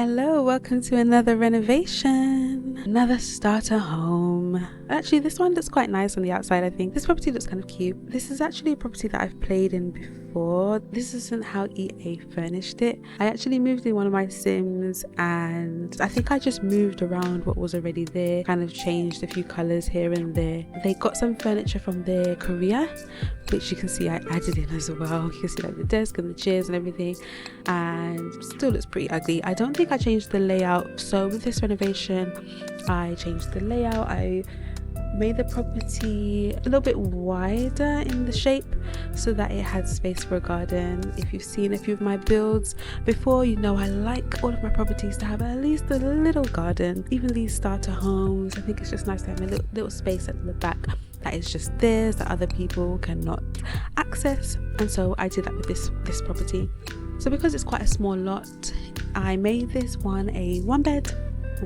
Hello, welcome to another renovation, another starter home. Actually, this one looks quite nice on the outside. I think this property looks kind of cute. This is actually a property that I've played in before. This isn't how EA furnished it. I actually moved in one of my Sims and I think I just moved around what was already there, kind of changed a few colors here and there. They got some furniture from their Korea, which you can see I added in as well. You can see like the desk and the chairs and everything, and still looks pretty ugly. I don't think I changed the layout, so with this renovation I changed the layout. I made the property a little bit wider in the shape so that it had space for a garden. If you've seen a few of my builds before, you know I like all of my properties to have at least a little garden. Even these starter homes, I think it's just nice to have a little space at the back that is just theirs, that other people cannot access. And so I did that with this property. So because it's quite a small lot, I made this one a one bed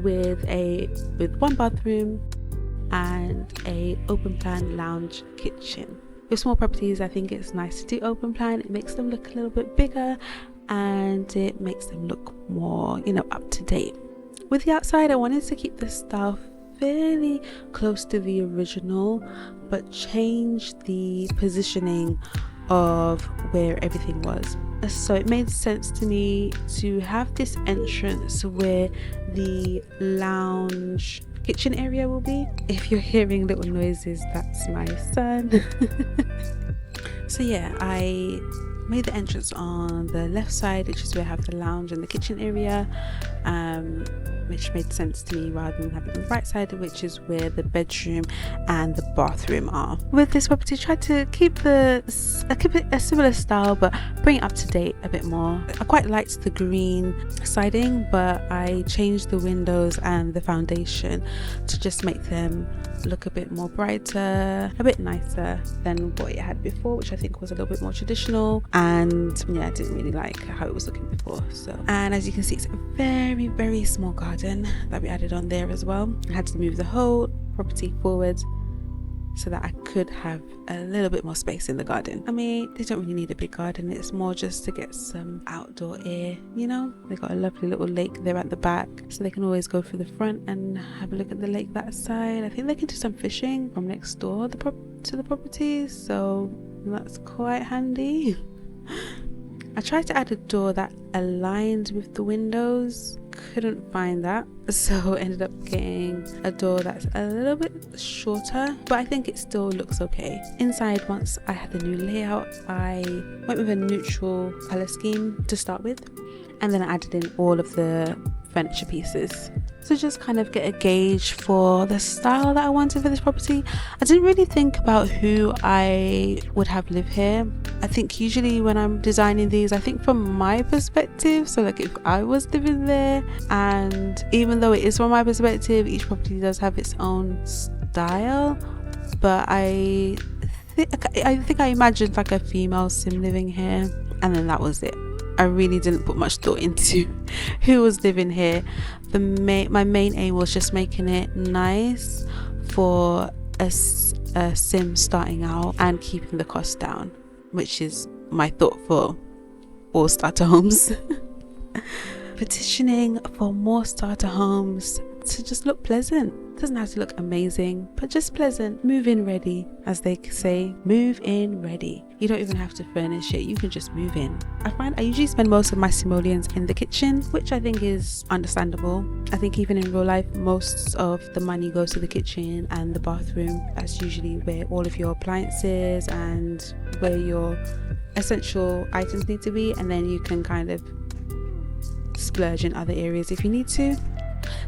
with one bathroom and a open plan lounge kitchen. With small properties, I think it's nice to do open plan. It makes them look a little bit bigger and it makes them look more, up to date. With the outside, I wanted to keep the style fairly close to the original, but change the positioning of where everything was. So it made sense to me to have this entrance where the lounge kitchen area will be. If you're hearing little noises, that's my son. So yeah, I made the entrance on the left side, which is where I have the lounge and the kitchen area, which made sense to me, rather than having the right side, which is where the bedroom and the bathroom are. With this property, try to keep it a similar style, but bring it up to date a bit more. I quite liked the green siding, but I changed the windows and the foundation to just make them look a bit more brighter, a bit nicer than what it had before, which I think was a little bit more traditional. And yeah, I didn't really like how it was looking before. And as you can see, it's a very, very small garden that we added on there as well. I had to move the whole property forward so that I could have a little bit more space in the garden. I mean, they don't really need a big garden. It's more just to get some outdoor air, They got a lovely little lake there at the back, so they can always go through the front and have a look at the lake that side. I think they can do some fishing from next door to the property, so that's quite handy. I tried to add a door that aligned with the windows, couldn't find that, so ended up getting a door that's a little bit shorter, but I think it still looks okay. Inside, once I had the new layout, I went with a neutral color scheme to start with, and then I added in all of the furniture pieces to just kind of get a gauge for the style that I wanted for this property. I didn't really think about who I would have live here. I think usually when I'm designing these, I think from my perspective, so like if I was living there, and even though it is from my perspective, each property does have its own style, but I think I imagined like a female sim living here, and then that was it. I really didn't put much thought into who was living here. My main aim was just making it nice for a sim starting out and keeping the cost down, which is my thought for all starter homes. Petitioning for more starter homes to just look pleasant. It doesn't have to look amazing, but just pleasant. Move in ready, as they say. Move in ready. You don't even have to furnish it, you can just move in. I find I usually spend most of my simoleons in the kitchen, which I think is understandable. I think even in real life, most of the money goes to the kitchen and the bathroom. That's usually where all of your appliances and where your essential items need to be, and then you can kind of splurge in other areas if you need to.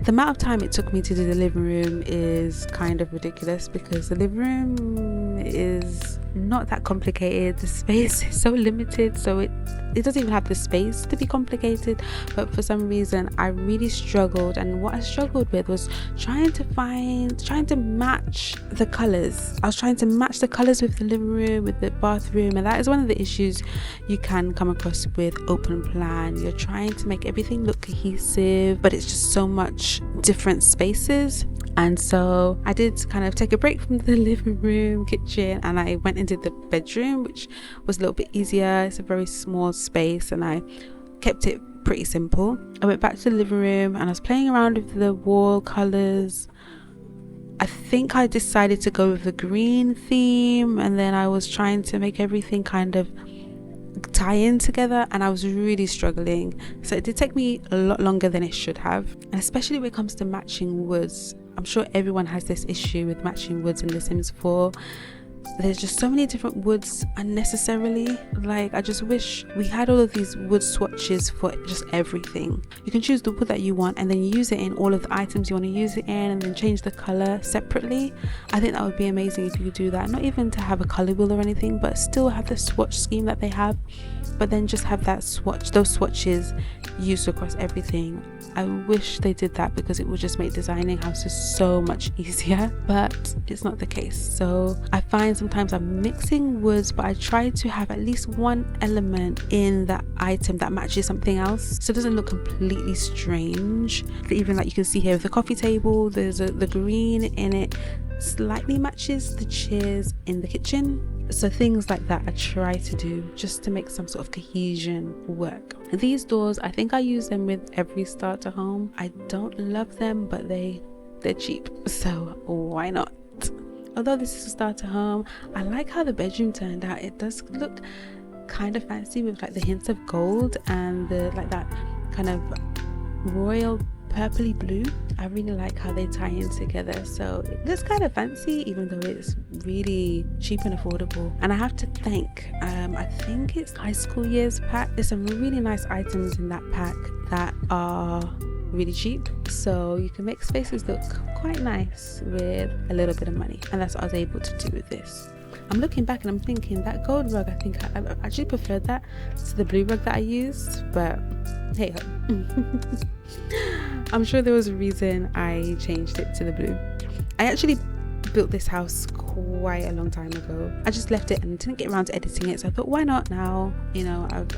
The amount of time it took me to do the living room is kind of ridiculous, because the living room is not that complicated. The space is so limited, so it doesn't even have the space to be complicated. But for some reason I really struggled, and what I struggled with was trying to match the colors. I was trying to match the colors with the living room, with the bathroom, and that is one of the issues you can come across with open plan. You're trying to make everything look cohesive, but it's just so much different spaces. And so I did kind of take a break from the living room, kitchen, and I went into the bedroom, which was a little bit easier. It's a very small space, and I kept it pretty simple. I went back to the living room and I was playing around with the wall colors. I think I decided to go with the green theme, and then I was trying to make everything kind of tie in together, and I was really struggling. So it did take me a lot longer than it should have, and especially when it comes to matching woods. I'm sure everyone has this issue with matching woods in The Sims 4. There's just so many different woods unnecessarily. Like, I just wish we had all of these wood swatches for just everything. You can choose the wood that you want and then use it in all of the items you want to use it in, and then change the color separately. I think that would be amazing if you could do that. Not even to have a color wheel or anything, but still have the swatch scheme that they have, but then just have that swatch, those swatches used across everything. I wish they did that, because it would just make designing houses so much easier, but it's not the case. So I find sometimes I'm mixing woods, but I try to have at least one element in that item that matches something else, so it doesn't look completely strange. Even like you can see here with the coffee table, there's the green in it slightly matches the chairs in the kitchen. So things like that I try to do just to make some sort of cohesion work. And these doors, I think I use them with every starter home. I don't love them, but they're cheap, so why not? Although this is a starter home, I like how the bedroom turned out. It does look kind of fancy with like the hints of gold and the like that kind of royal purpley blue. I really like how they tie in together, so it looks kind of fancy even though it's really cheap and affordable. And I have to thank I think it's high school years pack. There's some really nice items in that pack that are really cheap, so you can make spaces look quite nice with a little bit of money, and that's what I was able to do with this. I'm looking back and I'm thinking that gold rug, I think I actually preferred that to the blue rug that I used, but hey ho. I'm sure there was a reason I changed it to the blue. I actually built this house quite a long time ago. I just left it and didn't get around to editing it, so I thought, why not now? You know, I've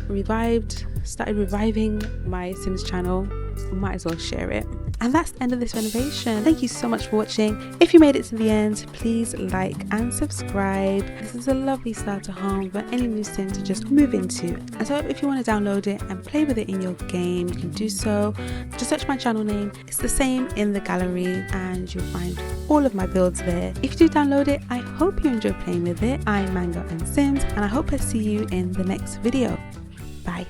started reviving my Sims channel, might as well share it. And that's the end of this renovation. Thank you so much for watching. If you made it to the end, please like and subscribe. This is a lovely starter home for any new sim to just move into. And so if you want to download it and play with it in your game, you can do so. Just search my channel name. It's the same in the gallery, and you'll find all of my builds there. If you do download it, I hope you enjoy playing with it. I'm Mango and Sims, and I hope I see you in the next video. Bye.